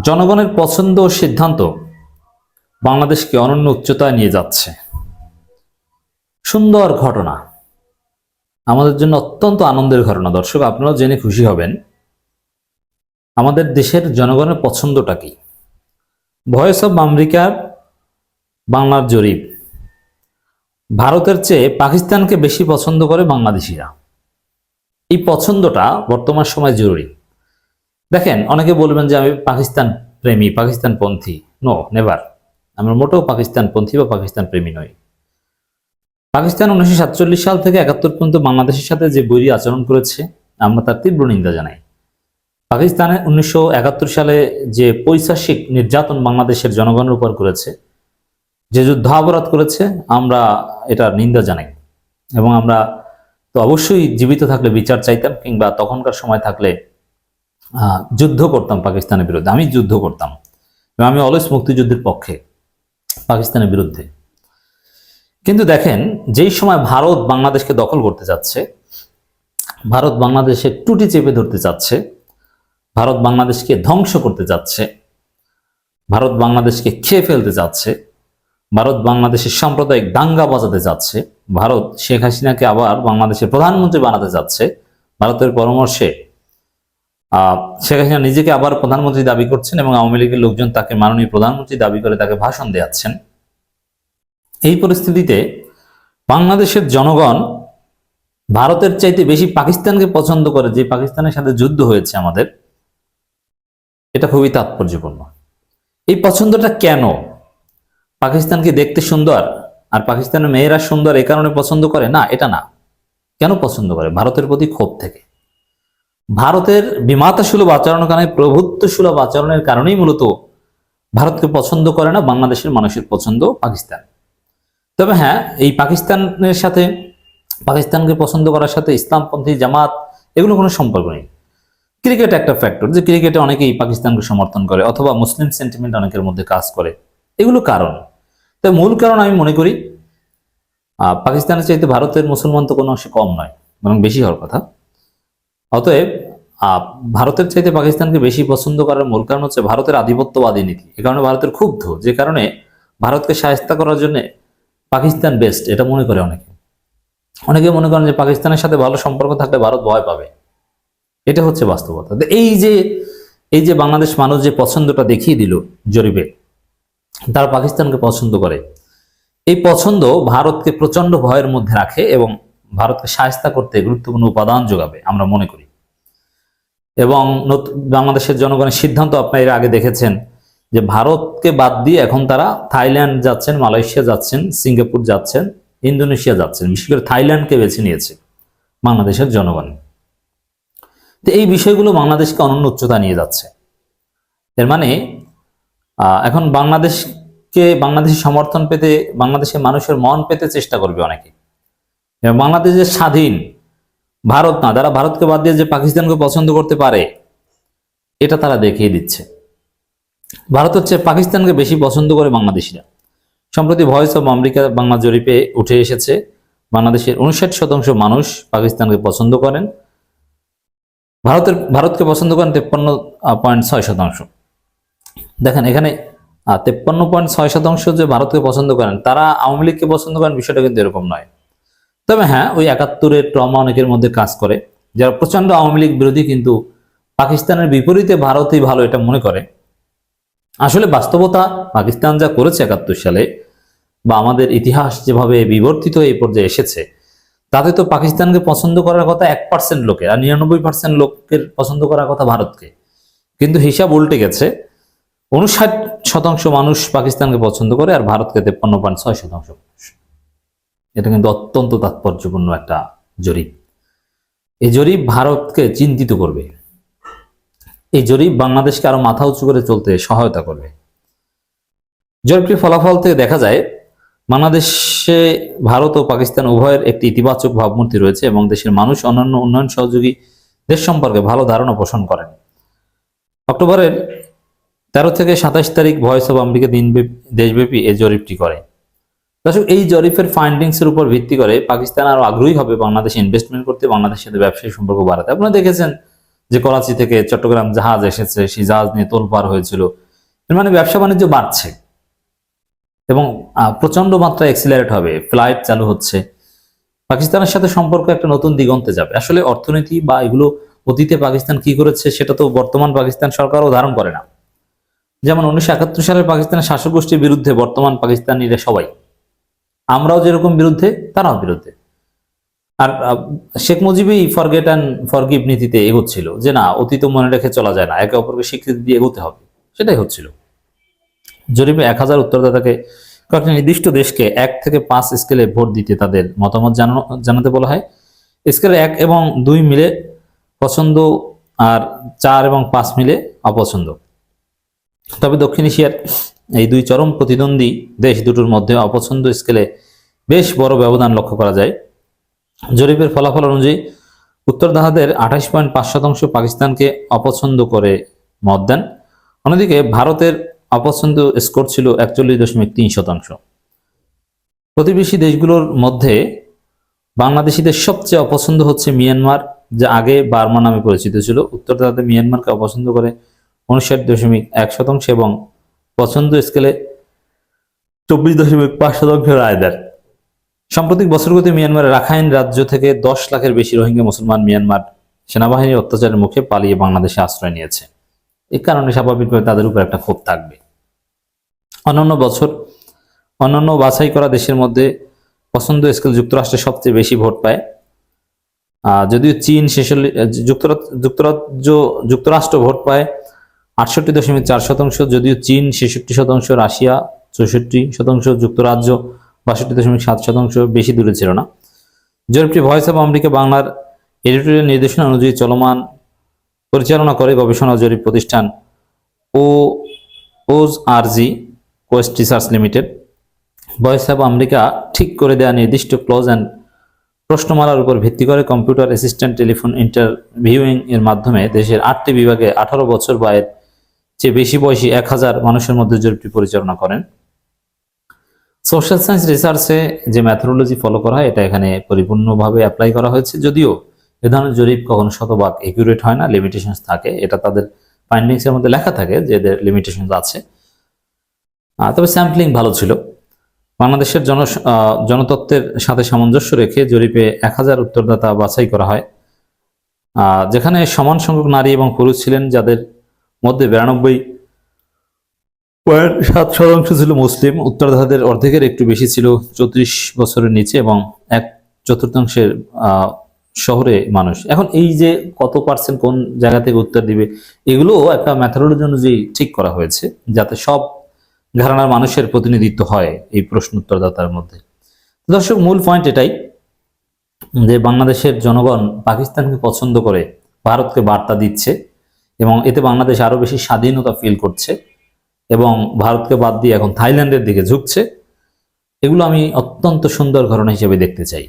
জনগণের পছন্দ ও সিদ্ধান্ত বাংলাদেশকে অনন্য উচ্চতায় নিয়ে যাচ্ছে। সুন্দর ঘটনা, আমাদের জন্য অত্যন্ত আনন্দের ঘটনা। দর্শক, আপনারাও জেনে খুশি হবেন আমাদের দেশের জনগণের পছন্দটা কি। ভয়েস অব আমেরিকার বাংলার জরিপ, ভারতের চেয়ে পাকিস্তানকে বেশি পছন্দ করে বাংলাদেশিরা। এই পছন্দটা বর্তমান সময় জরুরি। দেখেন, অনেকে বলবেন যে আমি পাকিস্তান প্রেমী, পাকিস্তানপন্থী। No, never. আমরা মোটেও পাকিস্তানপন্থী বা পাকিস্তান প্রেমী নই। পাকিস্তান 1947 সাল থেকে 71 পর্যন্ত বাংলাদেশের সাথে যে বৈরী আচরণ করেছে, আমরা তার তীব্র নিন্দা জানাই। পাকিস্তানে 1971 সালে যে পৈশাচিক নির্যাতন বাংলাদেশের জনগণের উপর করেছে, যে যুদ্ধাপরাধ করেছে, আমরা এটার নিন্দা জানাই। এবং আমরা তো অবশ্যই জীবিত থাকলে বিচার চাইতাম, কিংবা তখনকার সময় থাকলে যুদ্ধ করতাম পাকিস্তানের বিরুদ্ধে। আমি যুদ্ধ করতাম এবং আমি অলওয়েজ মুক্তিযুদ্ধের পক্ষে, পাকিস্তানের বিরুদ্ধে। কিন্তু দেখেন, যেই সময় ভারত বাংলাদেশকে দখল করতে যাচ্ছে, ভারত বাংলাদেশের টুটি চেপে ধরতে চাচ্ছে, ভারত বাংলাদেশকে ধ্বংস করতে যাচ্ছে, ভারত বাংলাদেশকে খেয়ে ফেলতে যাচ্ছে, ভারত বাংলাদেশের সাম্প্রদায়িক দাঙ্গা বাজাতে যাচ্ছে, ভারত শেখ হাসিনাকে আবার বাংলাদেশের প্রধানমন্ত্রী বানাতে যাচ্ছে, ভারতের পরামর্শে শেখ হাসিনা নিজেকে আবার প্রধানমন্ত্রী দাবি করছেন এবং আওয়ামী লীগের লোকজন তাকে মাননীয় প্রধানমন্ত্রী দাবি করে তাকে ভাষণ দেওয়াচ্ছেন। এই পরিস্থিতিতে বাংলাদেশের জনগণ ভারতের চাইতে বেশি পাকিস্তানকে পছন্দ করে, যে পাকিস্তানের সাথে যুদ্ধ হয়েছে আমাদের। এটা খুবই তাৎপর্যপূর্ণ। এই পছন্দটা কেন? পাকিস্তানকে দেখতে সুন্দর আর পাকিস্তানের মেয়েরা সুন্দর এই কারণে পছন্দ করে? না, এটা না। কেন পছন্দ করে? ভারতের প্রতি ক্ষোভ থেকে। ভারতের বিমাতাসুলভ আচরণ কারণে, প্রভুত্বসুলভ আচরণের কারণেই মূলত ভারতকে পছন্দ করে না বাংলাদেশের মানুষের পছন্দ পাকিস্তান। তবে হ্যাঁ, এই পাকিস্তানের সাথে, পাকিস্তানকে পছন্দ করার সাথে ইসলামপন্থী জামাত এগুলো কোনো সম্পর্ক নেই। ক্রিকেট একটা ফ্যাক্টর, যে ক্রিকেটে অনেকেই পাকিস্তানকে সমর্থন করে, অথবা মুসলিম সেন্টিমেন্ট অনেকের মধ্যে কাজ করে, এগুলো কারণ। তবে মূল কারণ আমি মনে করি পাকিস্তানের চাইতে ভারতের মুসলমান তো কোনো অংশে কম নয়, বরং বেশি হওয়ার কথা। অতএব ভারতের চাইতে পাকিস্তানকে বেশি পছন্দ করার মূল কারণ হচ্ছে ভারতের আধিপত্যবাদী নীতি। এ কারণে ভারতের ক্ষুব্ধ, যে কারণে ভারতকে শায়েস্তা করার জন্য পাকিস্তান বেস্ট, এটা মনে করে অনেকে। অনেকে মনে করেন যে পাকিস্তানের সাথে ভালো সম্পর্ক থাকলে ভারত ভয় পাবে। এটা হচ্ছে বাস্তবতা। এই যে বাংলাদেশ মানুষ যে পছন্দটা দেখিয়ে দিল জরিপে, তারা পাকিস্তানকে পছন্দ করে। এই পছন্দ ভারতকে প্রচন্ড ভয়ের মধ্যে রাখে এবং ভারতকে শায়েস্তা করতে গুরুত্বপূর্ণ উপাদান যোগাবে, আমরা মনে করি। এবং বাংলাদেশের জনগণের সিদ্ধান্ত আপনারা এর আগে দেখেছেন যে ভারতকে বাদ দিয়ে এখন তারা থাইল্যান্ড যাচ্ছেন, মালয়েশিয়া যাচ্ছেন, সিঙ্গাপুর যাচ্ছেন, ইন্দোনেশিয়া যাচ্ছেন। বিশেষ করে থাইল্যান্ডকে বেছে নিয়েছে বাংলাদেশের জনগণ। তো এই বিষয়গুলো বাংলাদেশকে অনন্য উচ্চতা নিয়ে যাচ্ছে। এর মানে এখন বাংলাদেশের সমর্থন পেতে, বাংলাদেশের মানুষের মন পেতে চেষ্টা করবে অনেকে। বাংলাদেশের স্বাধীন ভারত না, তারা ভারতকে বাদ দিয়ে যে পাকিস্তানকে পছন্দ করতে পারে, এটা তারা দেখিয়ে দিচ্ছে। ভারত হচ্ছে পাকিস্তানকে বেশি পছন্দ করে বাংলাদেশিরা। সম্প্রতি ভয়েস অব আমেরিকা বাংলা জরিপে উঠে এসেছে বাংলাদেশের 59% মানুষ পাকিস্তানকে পছন্দ করেন, ভারতকে পছন্দ করেন 53.6%। দেখেন, এখানে 53.6% যে ভারতকে পছন্দ করেন, তারা আওয়ামী লীগকে পছন্দ করেন, বিষয়টা কিন্তু এরকম নয়। তবে হ্যাঁ, ওই 71-এর ট্রমা অনেকের মধ্যে কাজ করে, যারা প্রচন্ড আওয়ামী লীগ বিরোধী কিন্তু পাকিস্তানের বিপরীতে ভারতই ভালো এটা মনে করে। আসলে বাস্তবতা, পাকিস্তান যা করেছে 71 সালে, বা আমাদের ইতিহাস যেভাবে বিবর্তিত এই পর্যায়ে এসেছে, তাতে তো পাকিস্তানকে পছন্দ করার কথা 1% লোকের, আর 99% লোকের পছন্দ করার কথা ভারতকে। কিন্তু হিসাব উল্টে গেছে। 59% মানুষ পাকিস্তানকে পছন্দ করে আর ভারতকে 53.6%। এটা কিন্তু অত্যন্ত তাৎপর্যপূর্ণ একটা জরিপ। এই জরিপ ভারতকে চিন্তিত করবে। এই জরিপ বাংলাদেশকে আরো মাথা উঁচু করে চলতে সহায়তা করবে। জরিপটির ফলাফল থেকে দেখা যায় বাংলাদেশে ভারত ও পাকিস্তান উভয়ের একটি ইতিবাচক ভাবমূর্তি রয়েছে এবং দেশের মানুষ অন্যান্য উন্নয়ন সহযোগী দেশ সম্পর্কে ভালো ধারণা পোষণ করেন। অক্টোবরের 13 থেকে 27 তারিখ ভয়েস অব আমেরিকা দেশব্যাপী এই জরিপটি করে। দর্শক, এই জরিপের ফাইন্ডিংসের উপর ভিত্তি করে পাকিস্তান আরো আগ্রহী হবে বাংলাদেশে ইনভেস্টমেন্ট করতে, বাংলাদেশের সাথে ব্যবসায়িক সম্পর্ক বাড়াতে। আপনারা দেখেছেন যে করাচি থেকে চট্টগ্রাম জাহাজ এসেছে, সেই জাহাজ নিয়ে তোলপাড় হয়েছিল। এর মানে ব্যবসা বাণিজ্য বাড়ছে এবং প্রচন্ড মাত্রায় এক্সিলারেট হবে, ফ্লাইট চালু হচ্ছে, পাকিস্তানের সাথে সম্পর্ক একটা নতুন দিগন্তে যাবে। আসলে অর্থনীতি বা এগুলো অতীতে পাকিস্তান কি করেছে সেটা তো বর্তমান পাকিস্তান সরকারও ধারণ করে না। যেমন 1971 সালের পাকিস্তানের শাসক গোষ্ঠীর বিরুদ্ধে বর্তমান পাকিস্তানিরা সবাই, আমরাও যেরকম বিরুদ্ধে তারাও বিরুদ্ধে। আর শেখ মুজিবই ফরগেট অ্যান্ড ফরগিভ নীতিতে এগোচ্ছিল, যে না অতীত মনে রেখে চলা যায় না, একে অপরকে স্বীকৃতি দিয়ে এগোতে হবে, সেটাই হচ্ছিল। জরিপে 1000 উত্তরদাতাকে কয়েকটি নির্দিষ্ট দেশকে 1 থেকে 5 স্কেলে ভোট দিতে তাদের মতামত জানাতে বলা হয়। স্কেলে 1 এবং 2 মিলে পছন্দ, আর 4 এবং 5 মিলে অপছন্দ। তবে দক্ষিণ এশিয়ার এই দুই চরম প্রতিদ্বন্দ্বী দেশ দুটোর মধ্যে অপছন্দ স্কেলে বেশ বড় ব্যবধান লক্ষ্য করা যায়। জরিপের ফলাফল অনুযায়ী উত্তরদাতাদের 28.5% পাকিস্তানকে অপছন্দ করে মত দেন। অন্যদিকে ভারতের অপছন্দ স্কোর ছিল 41.3%। প্রতিবেশী দেশগুলোর মধ্যে বাংলাদেশিদের সবচেয়ে অপছন্দ হচ্ছে মিয়ানমার, যা আগে বার্মা নামে পরিচিত ছিল। উত্তরদাতাদের মিয়ানমারকে অপছন্দ করে 59.1% এবং পছন্দ স্কেলে 24.5% রায় দেন। সাম্প্রতিক বছরগুলোতে মিয়ানমারের রাখাইন রাজ্য থেকে 10 লাখের বেশি রোহিঙ্গা মুসলমান মিয়ানমার সেনাবাহিনীর অত্যাচারের মুখে পালিয়ে বাংলাদেশে আশ্রয় নিয়েছে। এই কারণে স্বাভাবিকভাবে তাদের উপর একটা ক্ষোভ থাকবে। অন্যান্য বাছাই করা দেশের মধ্যে পছন্দ স্কেল যুক্তরাষ্ট্রে সবচেয়ে বেশি ভোট পায়। যদিও চীন যুক্তরাষ্ট্র ভোট পায় 68.4%, যদিও চীন 66%, রাশিয়া 64%, যুক্তরাজ্য 62.7%, বেশি দূরে ছিল না। জরিপটি ভয়েস অব আমেরিকা বাংলার এডিটোরিয়াল নির্দেশনা অনুযায়ী পরিচালনা করে গবেষণা জরিপ প্রতিষ্ঠান ORG Quest research limited. Voice of America ঠিক করে দেওয়া নির্দিষ্ট ক্লোজ অ্যান্ড প্রশ্নমালার উপর ভিত্তি করে কম্পিউটার অ্যাসিস্ট্যান্ট টেলিফোন ইন্টারভিউইং এর মাধ্যমে দেশের 8টি বিভাগে 18 বছর বা এর চেয়ে বেশি বয়সী 1000 মানুষের মধ্যে জরিপটি পরিচালনা করেন। সোশ্যাল সায়েন্স রিসার্চে যে ম্যাথোডোলজি ফলো করা হয় এটা এখানে পরিপূর্ণভাবে অ্যাপ্লাই করা হয়েছে, যদিও এ ধরনের জরিপ কখনো শতভাগ একিউরেট হয় না, লিমিটেশনস থাকে, এটা তাদের ফাইন্ডিংস এর মধ্যে লেখা থাকে যে এদের লিমিটেশনস আছে। তবে স্যাম্পলিং ভালো ছিল। বাংলাদেশের জনতত্ত্বের সাথে সামঞ্জস্য রেখে জরিপে 1000 উত্তরদাতা বাছাই করা হয়, যেখানে সমান সংখ্যক নারী এবং পুরুষ ছিলেন, যাদের মধ্যে 92.7% ছিল মুসলিম। উত্তরদাতাদের অর্ধেকের একটু বেশি ছিল 34 বছরের নিচে এবং 1/4 শহরে মানুষ। এখন এই যে কত পার্সেন্ট কোন জায়গা থেকে উত্তর দিবে, এগুলো একটা ম্যাথোডোলজি অনুযায়ী ঠিক করা হয়েছে, যাতে সব ঘরানার মানুষের প্রতিনিধিত্ব হয় এই প্রশ্ন উত্তরদাতার মধ্যে। দর্শক, মূল পয়েন্ট এটাই যে বাংলাদেশের জনগণ পাকিস্তানকে পছন্দ করে ভারতকে বার্তা দিচ্ছে এবং এতে বাংলাদেশ আরো বেশি স্বাধীনতা ফিল করছে এবং ভারতকে বাদ দিয়ে এখন থাইল্যান্ডের দিকে ঝুঁকছে। এগুলো আমি অত্যন্ত সুন্দর ঘটনা হিসেবে দেখতে চাই।